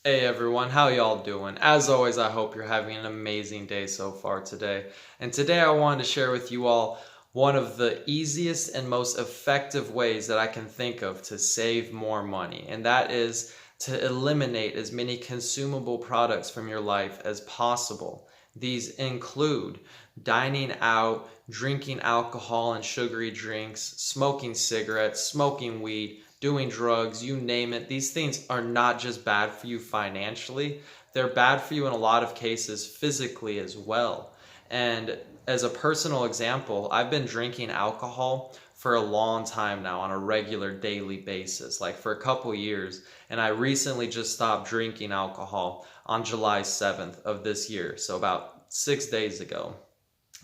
Hey everyone, how y'all doing? As always, I hope you're having an amazing day so far today. And today I wanted to share with you all one of the easiest and most effective ways that I can think of to save more money, and that is to eliminate as many consumable products from your life as possible. These include dining out, drinking alcohol and sugary drinks, smoking cigarettes, smoking weed, doing drugs, you name it. These things are not just bad for you financially, they're bad for you in a lot of cases physically as well. And as a personal example, I've been drinking alcohol for a long time now on a regular daily basis, like for a couple years. And I recently just stopped drinking alcohol on July 7th of this year, so about 6 days ago.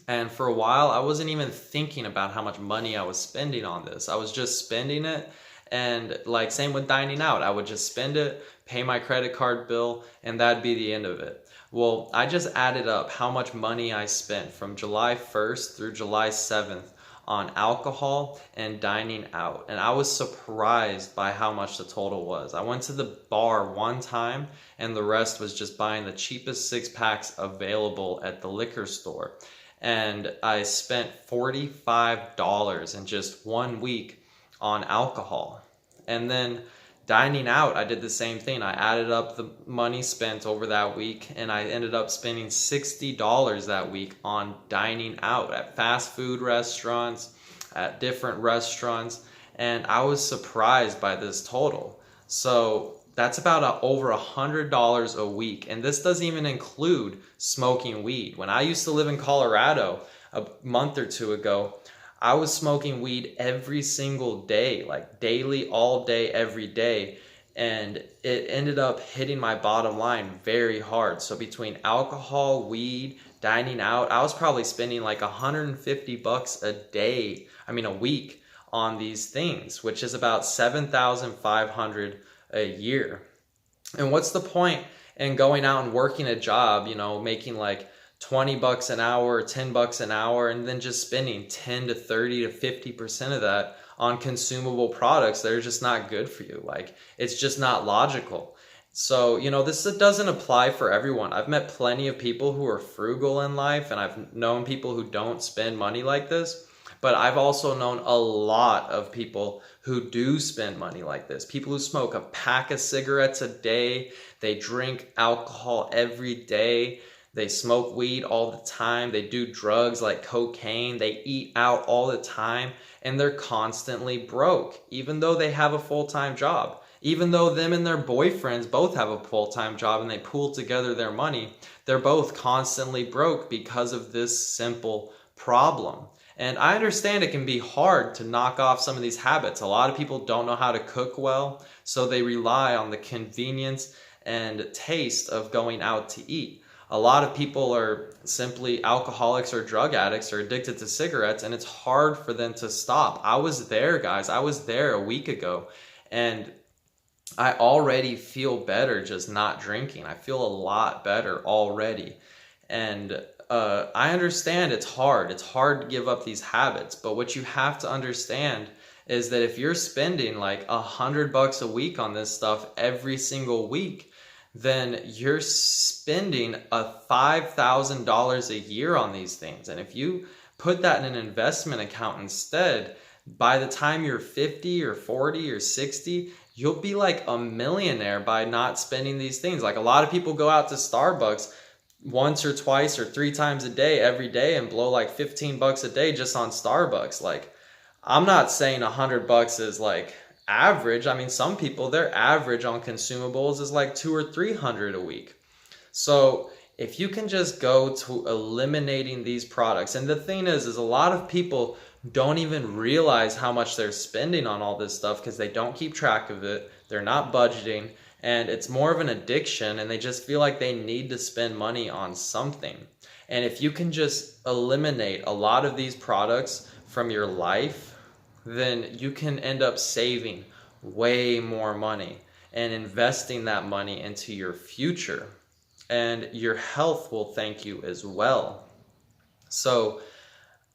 And for a while, I wasn't even thinking about how much money I was spending on this. I was just spending it. And like, same with dining out, I would just spend it, pay my credit card bill, and that'd be the end of it. Well, I just added up how much money I spent from July 1st through July 7th on alcohol and dining out. And I was surprised by how much the total was. I went to the bar one time, and the rest was just buying the cheapest six packs available at the liquor store. And I spent $45 in just 1 week on alcohol. And then dining out, I did the same thing. I added up the money spent over that week, and I ended up spending $60 that week on dining out at fast food restaurants, at different restaurants. And I was surprised by this total. So that's about over $100 a week. And this doesn't even include smoking weed. When I used to live in Colorado a month or two ago, I was smoking weed every single day, like daily, all day, every day. And it ended up hitting my bottom line very hard. So between alcohol, weed, dining out, I was probably spending like $150 a day, a week on these things, which is about 7,500 a year. And what's the point in going out and working a job, making like 20 bucks an hour or 10 bucks an hour, and then just spending 10 to 30 to 50% of that on consumable products that are just not good for you? Like, it's just not logical. So, this doesn't apply for everyone. I've met plenty of people who are frugal in life, and I've known people who don't spend money like this. But I've also known a lot of people who do spend money like this. People who smoke a pack of cigarettes a day, they drink alcohol every day, they smoke weed all the time, they do drugs like cocaine, they eat out all the time, and they're constantly broke, even though they have a full-time job. Even though them and their boyfriends both have a full-time job and they pool together their money, they're both constantly broke because of this simple problem. And I understand it can be hard to knock off some of these habits. A lot of people don't know how to cook well, so they rely on the convenience and taste of going out to eat. A lot of people are simply alcoholics or drug addicts or addicted to cigarettes, and it's hard for them to stop. I was there, guys. I was there a week ago, and I already feel better just not drinking. I feel a lot better already. And I understand it's hard. It's hard to give up these habits. But what you have to understand is that if you're spending like $100 a week on this stuff every single week, then you're spending $5,000 a year on these things. And if you put that in an investment account instead, by the time you're 50 or 40 or 60, you'll be like a millionaire by not spending these things. Like, a lot of people go out to Starbucks once or twice or three times a day every day and blow like 15 bucks a day just on Starbucks. Like, I'm not saying $100 is like average. Some people, their average on consumables is like 200 or 300 a week. So if you can just go to eliminating these products, and the thing is a lot of people don't even realize how much they're spending on all this stuff because they don't keep track of it. They're not budgeting, and it's more of an addiction, and they just feel like they need to spend money on something. And if you can just eliminate a lot of these products from your life, then you can end up saving way more money and investing that money into your future. And your health will thank you as well. So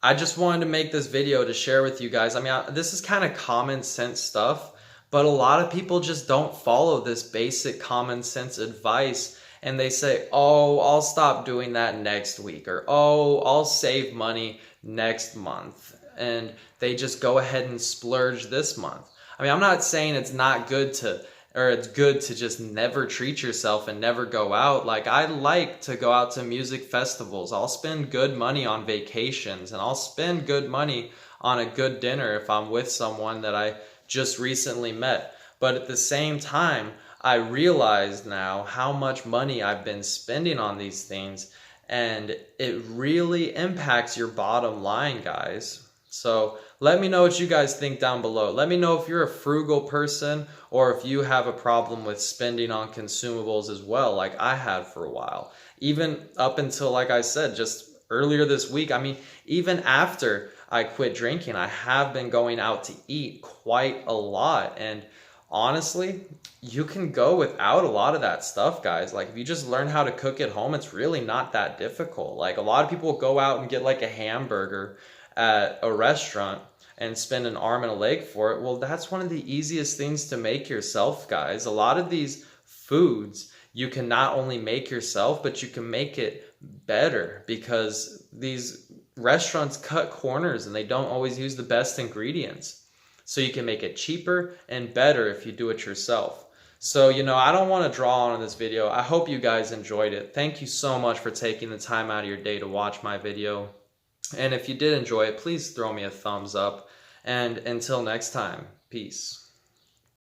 I just wanted to make this video to share with you guys. This is kind of common sense stuff, But a lot of people just don't follow this basic common sense advice, and they say, oh, I'll stop doing that next week, or oh, I'll save money next month. And they just go ahead and splurge this month. I mean, I'm not saying it's not good to, or it's good to just never treat yourself and never go out. Like, I like to go out to music festivals. I'll spend good money on vacations, and I'll spend good money on a good dinner if I'm with someone that I just recently met. But at the same time, I realize now how much money I've been spending on these things, and it really impacts your bottom line, guys. So let me know what you guys think down below. Let me know if you're a frugal person or if you have a problem with spending on consumables as well, like I had for a while. Even up until, like I said, just earlier this week, I mean, even after I quit drinking, I have been going out to eat quite a lot. And honestly, you can go without a lot of that stuff, guys. Like, if you just learn how to cook at home, it's really not that difficult. Like, a lot of people go out and get like a hamburger at a restaurant and spend an arm and a leg for it. Well, that's one of the easiest things to make yourself, guys. A lot of these foods you can not only make yourself, but you can make it better, because these restaurants cut corners and they don't always use the best ingredients. So you can make it cheaper and better if you do it yourself. So, I don't want to draw on this video. I hope you guys enjoyed it. Thank you so much for taking the time out of your day to watch my video. And if you did enjoy it, please throw me a thumbs up. And until next time, peace.